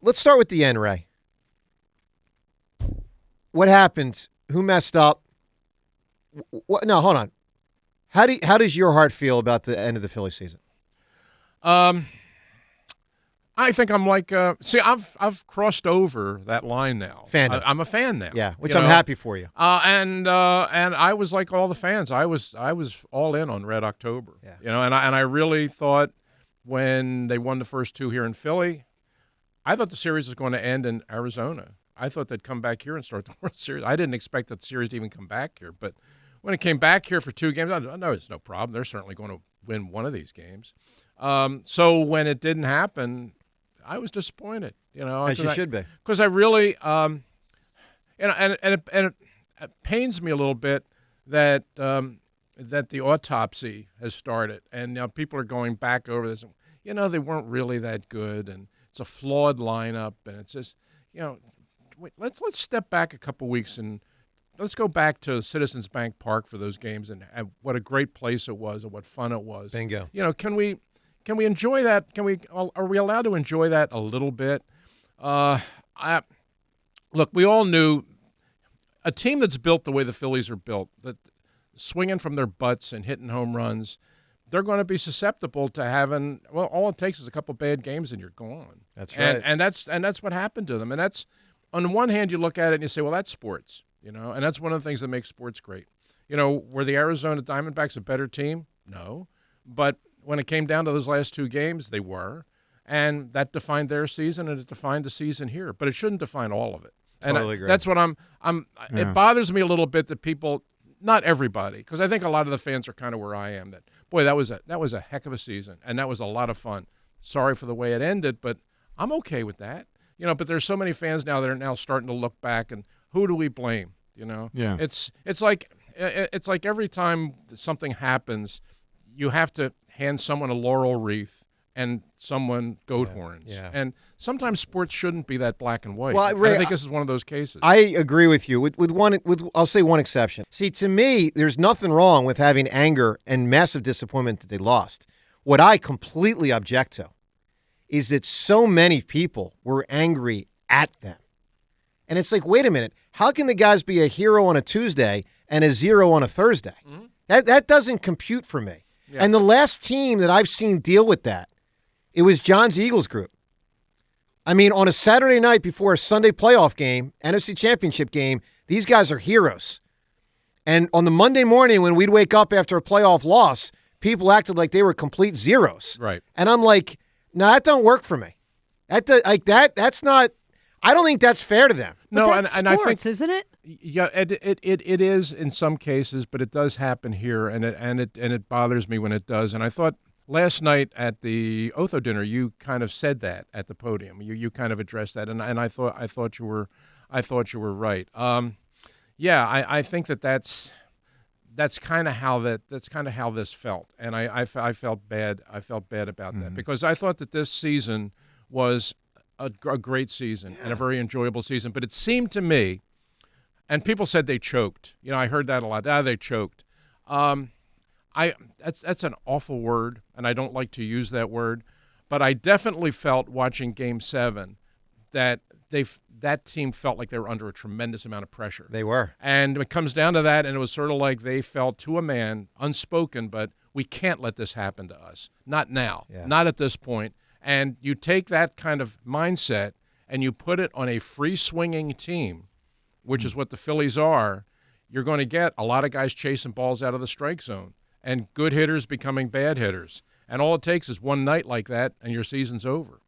let's start with the end, Ray. What happened? Who messed up? No, hold on. How does your heart feel about the end of the Phillies season? I think I'm like, I've crossed over that line now. Fandom. I'm a fan now. Yeah, which I'm happy for you. And I was like all the fans. I was all in on Red October. Yeah. And I really thought when they won the first two here in Philly, I thought the series was going to end in Arizona. I thought they'd come back here and start the World Series. I didn't expect that the series to even come back here, but when it came back here for 2 games, I know it's no problem. They're certainly going to win one of these games. So when it didn't happen, I was disappointed, As you should be, because I really, and it pains me a little bit that that the autopsy has started, and now people are going back over this. They weren't really that good, and it's a flawed lineup, and it's just, let's step back a couple weeks and let's go back to Citizens Bank Park for those games and what a great place it was and what fun it was. Bingo. Can we enjoy that? Are we allowed to enjoy that a little bit? Look, we all knew a team that's built the way the Phillies are built, that swinging from their butts and hitting home runs, they're going to be susceptible to having, all it takes is a couple bad games and you're gone. That's right. And that's what happened to them. And that's, on the one hand, you look at it and you say, well, that's sports, and that's one of the things that makes sports great. Were the Arizona Diamondbacks a better team? No. But when it came down to those last 2 games, they were. And that defined their season, and it defined the season here. But it shouldn't define all of it. Totally agree. That's what It bothers me a little bit that people, not everybody, because I think a lot of the fans are kind of where I am, that, boy, that was a heck of a season, and that was a lot of fun. Sorry for the way it ended, but I'm okay with that. But there's so many fans now that are now starting to look back, and who do we blame? Yeah. It's like every time something happens, you have to hand someone a laurel wreath and someone goat horns. Yeah. And sometimes sports shouldn't be that black and white. Well, Ray, I think this is one of those cases. I agree with you with I'll say one exception. See, to me, there's nothing wrong with having anger and massive disappointment that they lost. What I completely object to is that so many people were angry at them. And it's like, wait a minute, how can the guys be a hero on a Tuesday and a 0 on a Thursday? Mm-hmm. That doesn't compute for me. Yeah. And the last team that I've seen deal with that, it was John's Eagles group. I mean, on a Saturday night before a Sunday playoff game, NFC Championship game, these guys are heroes. And on the Monday morning when we'd wake up after a playoff loss, people acted like they were complete zeros. Right. And I'm like, no, that don't work for me. That's not. I don't think that's fair to them. But No, that's and sports, I think, isn't it? Yeah, it is in some cases, but it does happen here, and it bothers me when it does. And I thought last night at the Otho dinner, you kind of said that at the podium. You kind of addressed that, and I thought you were right. I think that's kind of how this felt, and I felt bad. I felt bad about that because I thought that this season was a great season and a very enjoyable season. But it seemed to me, and people said they choked. I heard that a lot. They choked. That's an awful word, and I don't like to use that word. But I definitely felt watching Game 7 that that team felt like they were under a tremendous amount of pressure. They were. And it comes down to that, and it was sort of like they felt to a man, unspoken, but we can't let this happen to us. Not now. Yeah. Not at this point. And you take that kind of mindset and you put it on a free-swinging team, which is what the Phillies are, you're going to get a lot of guys chasing balls out of the strike zone and good hitters becoming bad hitters. And all it takes is one night like that and your season's over.